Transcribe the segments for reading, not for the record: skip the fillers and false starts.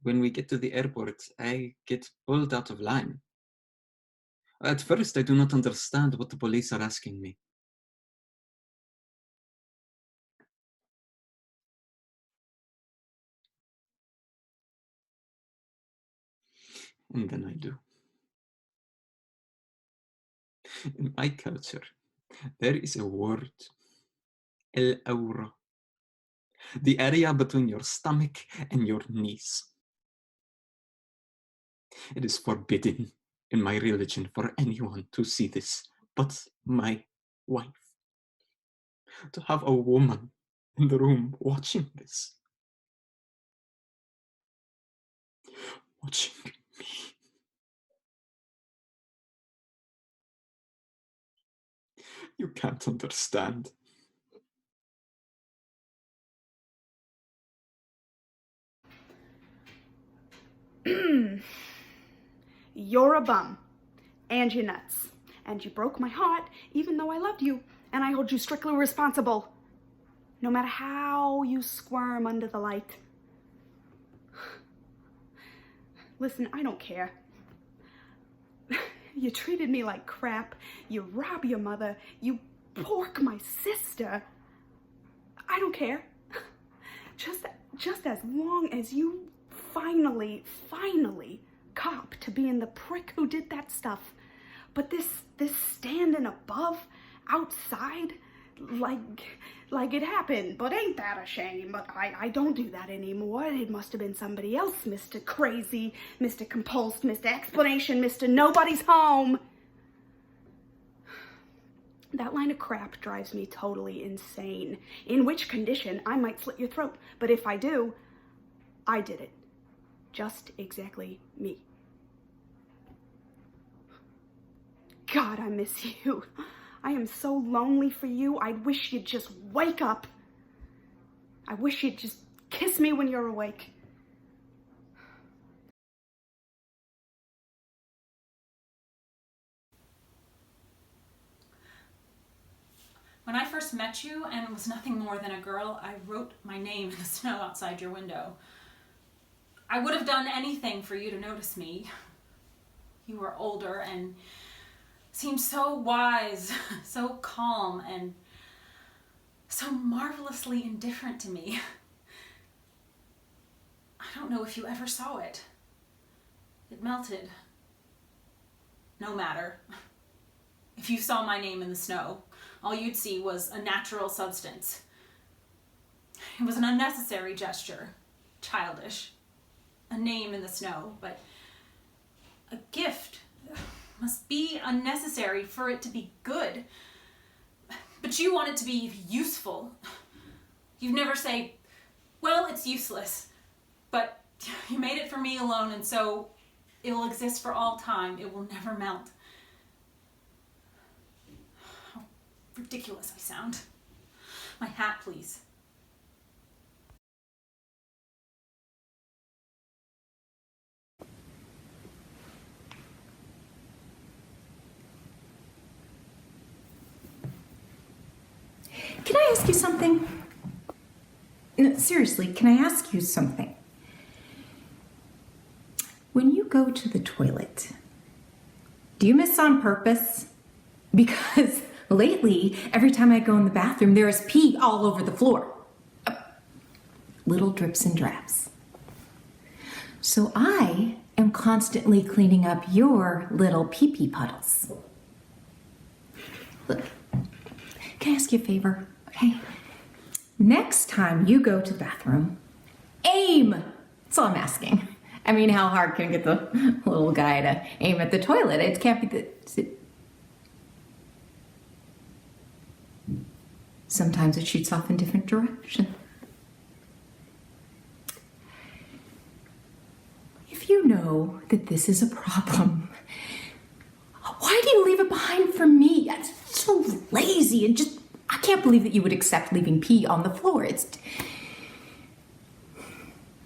When we get to the airport, I get pulled out of line. At first, I do not understand what the police are asking me. And then I do. In my culture, there is a word, el aura, the area between your stomach and your knees. It is forbidden in my religion for anyone to see this but my wife. To have a woman in the room watching this. Watching me. You can't understand. You're a bum. And you're nuts. And you broke my heart, even though I loved you, and I hold you strictly responsible. No matter how you squirm under the light. Listen, I don't care. You treated me like crap. You rob your mother. You pork my sister. I don't care. Just as long as you finally cop to being the prick who did that stuff. But this standing above, outside, like it happened, but ain't that a shame? But I don't do that anymore. It must have been somebody else, Mr. Crazy, Mr. Compulsed, Mr. Explanation, Mr. Nobody's Home. That line of crap drives me totally insane. In which condition, I might slit your throat. But if I do, I did it. Just exactly me. God, I miss you. I am so lonely for you. I wish you'd just wake up. I wish you'd just kiss me when you're awake. When I first met you and was nothing more than a girl, I wrote my name in the snow outside your window. I would have done anything for you to notice me. You were older and seemed so wise, so calm, and so marvelously indifferent to me. I don't know if you ever saw it. It melted. No matter. If you saw my name in the snow, all you'd see was a natural substance. It was an unnecessary gesture, childish. A name in the snow, but a gift must be unnecessary for it to be good. But you want it to be useful. You'd never say, well, it's useless, but you made it for me alone, and so it will exist for all time. It will never melt. How ridiculous I sound. My hat, please. Can I ask you something? No, seriously, can I ask you something? When you go to the toilet, do you miss on purpose? Because lately, every time I go in the bathroom, there is pee all over the floor. Little drips and drabs. So I am constantly cleaning up your little pee-pee puddles. Look, can I ask you a favor? Okay. Next time you go to the bathroom, aim. That's all I'm asking. I mean, how hard can I get the little guy to aim at the toilet? It can't be the... Sometimes it shoots off in different directions. If you know that this is a problem, why do you leave it behind for me? It's so lazy and just... I can't believe that you would accept leaving pee on the floor. It's...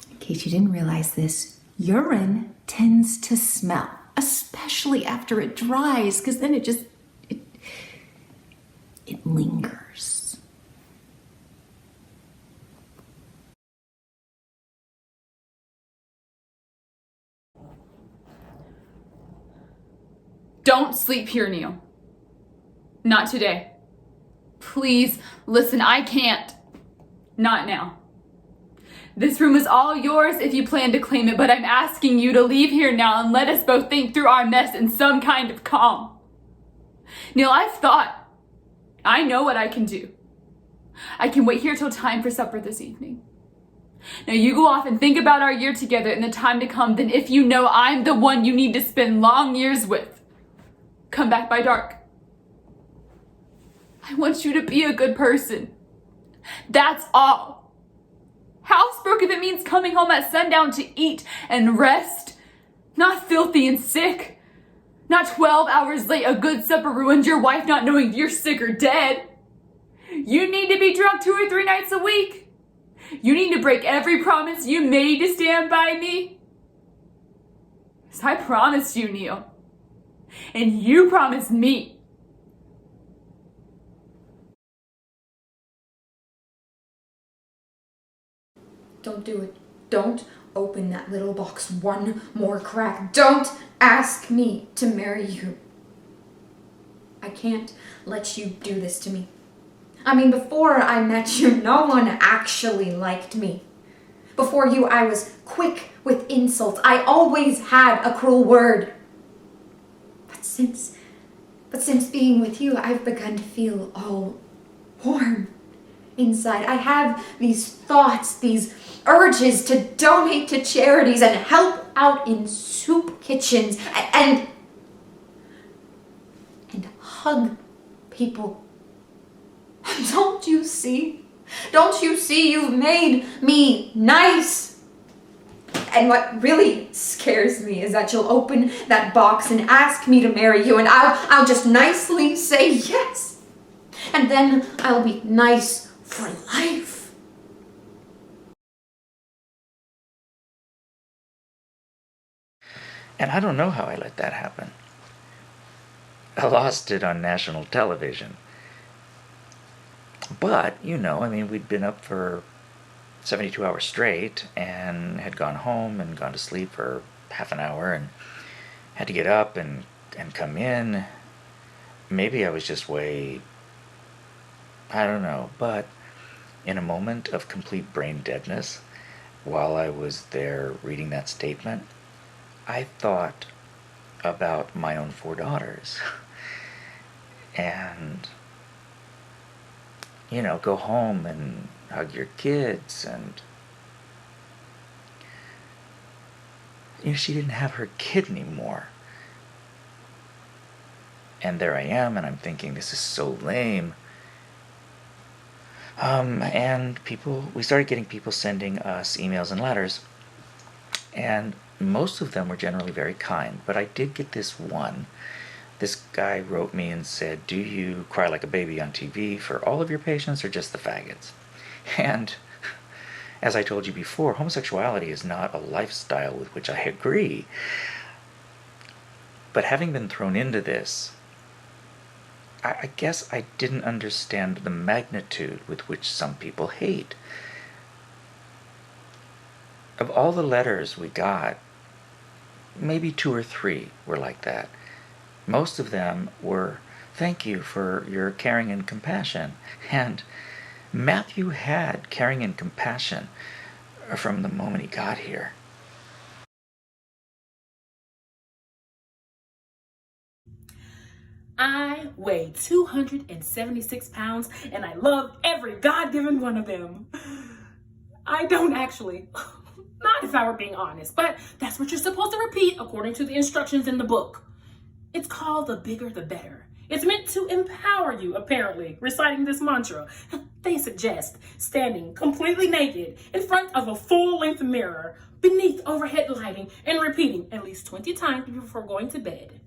In case you didn't realize this, urine tends to smell, especially after it dries, because then it lingers. don't sleep here, Neil. Not today. Please, listen, I can't. Not now. This room is all yours if you plan to claim it, but I'm asking you to leave here now and let us both think through our mess in some kind of calm. Neil, I've thought. I know what I can do. I can wait here till time for supper this evening. Now you go off and think about our year together and the time to come. Then if you know I'm the one you need to spend long years with, come back by dark. I want you to be a good person. That's all. Housebrook if it means coming home at sundown to eat and rest. Not filthy and sick. Not 12 hours late, a good supper ruined, your wife not knowing you're sick or dead. You need to be drunk 2 or 3 nights a week. You need to break every promise you made to stand by me. Because I promised you, Neil. And you promised me. Don't do it. Don't open that little box one more crack. Don't ask me to marry you. I can't let you do this to me. I mean, before I met you, no one actually liked me. Before you, I was quick with insults. I always had a cruel word. But since being with you, I've begun to feel all warm inside. I have these thoughts, these urges to donate to charities and help out in soup kitchens and hug people. Don't you see? Don't you see you've made me nice? And what really scares me is that you'll open that box and ask me to marry you, and I'll just nicely say yes. And then I'll be nice for life. And I don't know how I let that happen. I lost it on national television. But, we'd been up for 72 hours straight and had gone home and gone to sleep for half an hour and had to get up and come in. Maybe I was just I don't know. But in a moment of complete brain deadness, while I was there reading that statement, I thought about my own 4 daughters. And go home and hug your kids, and she didn't have her kid anymore. And there I am, and I'm thinking, this is so lame. And we started getting people sending us emails and letters, and most of them were generally very kind, but I did get this one. This guy wrote me and said, do you cry like a baby on TV for all of your patients or just the faggots? And as I told you before, homosexuality is not a lifestyle with which I agree. But having been thrown into this, I guess I didn't understand the magnitude with which some people hate. Of all the letters we got, maybe 2 or 3 were like that. Most of them were, thank you for your caring and compassion. And Matthew had caring and compassion from the moment he got here. I weigh 276 pounds and I love every God-given one of them. I don't actually. Not if I were being honest, but that's what you're supposed to repeat according to the instructions in the book. It's called The Bigger the Better. It's meant to empower you, apparently, reciting this mantra. They suggest standing completely naked in front of a full-length mirror beneath overhead lighting and repeating at least 20 times before going to bed.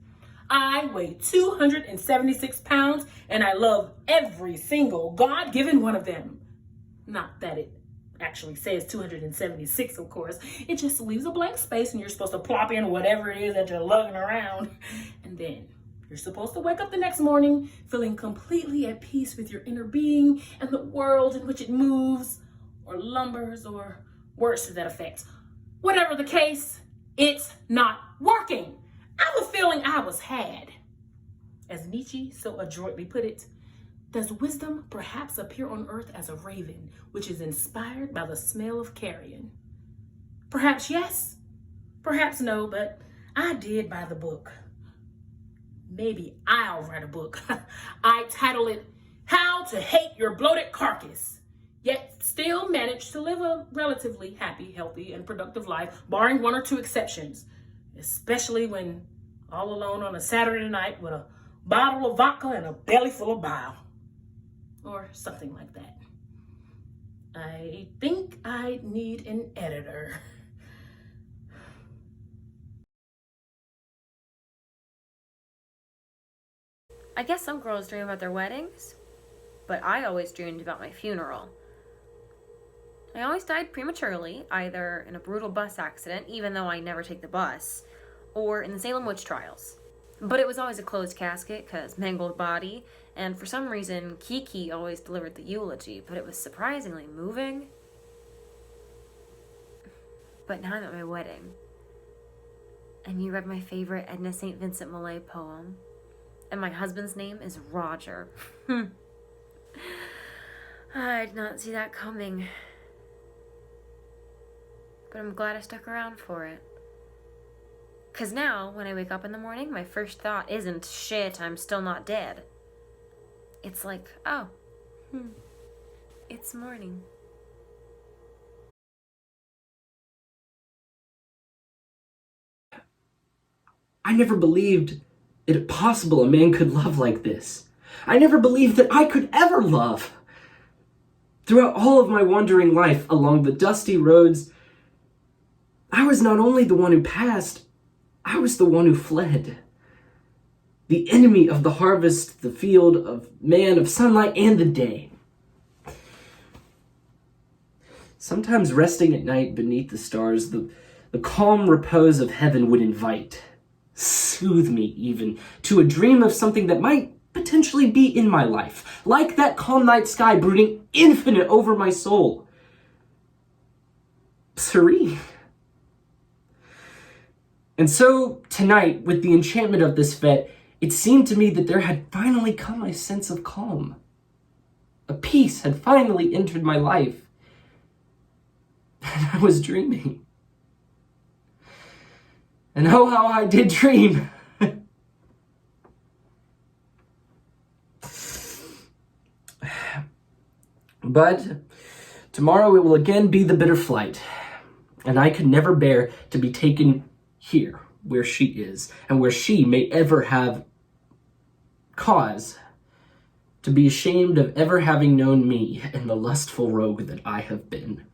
I weigh 276 pounds and I love every single God-given one of them. Not that it actually says 276, of course. It just leaves a blank space and you're supposed to plop in whatever it is that you're lugging around. And then you're supposed to wake up the next morning feeling completely at peace with your inner being and the world in which it moves or lumbers or words to that effect. Whatever the case, it's not working. I was feeling I was had. As Nietzsche so adroitly put it, does wisdom perhaps appear on earth as a raven, which is inspired by the smell of carrion? Perhaps yes, perhaps no, but I did buy the book. Maybe I'll write a book. I title it, How to Hate Your Bloated Carcass, yet still manage to live a relatively happy, healthy, and productive life, barring one or two exceptions, especially when all alone on a Saturday night with a bottle of vodka and a belly full of bile. Or something like that. I think I need an editor. I guess some girls dream about their weddings, but I always dreamed about my funeral. I always died prematurely, either in a brutal bus accident, even though I never take the bus, or in the Salem witch trials. But it was always a closed casket, because mangled body, and for some reason, Kiki always delivered the eulogy, but it was surprisingly moving. But now I'm at my wedding, and you read my favorite Edna St. Vincent Millay poem, and my husband's name is Roger. I did not see that coming, but I'm glad I stuck around for it. Because now, when I wake up in the morning, my first thought isn't, shit, I'm still not dead. It's like, oh, it's morning. I never believed it possible a man could love like this. I never believed that I could ever love. Throughout all of my wandering life along the dusty roads, I was not only the one who passed, I was the one who fled. The enemy of the harvest, the field of man, of sunlight, and the day. Sometimes resting at night beneath the stars, the calm repose of heaven would invite, soothe me even, to a dream of something that might potentially be in my life, like that calm night sky brooding infinite over my soul. Serene. And so, tonight, with the enchantment of this fete, it seemed to me that there had finally come a sense of calm. A peace had finally entered my life. And I was dreaming. And oh, how I did dream! But tomorrow it will again be the bitter flight, and I could never bear to be taken here, where she is, and where she may ever have cause to be ashamed of ever having known me and the lustful rogue that I have been.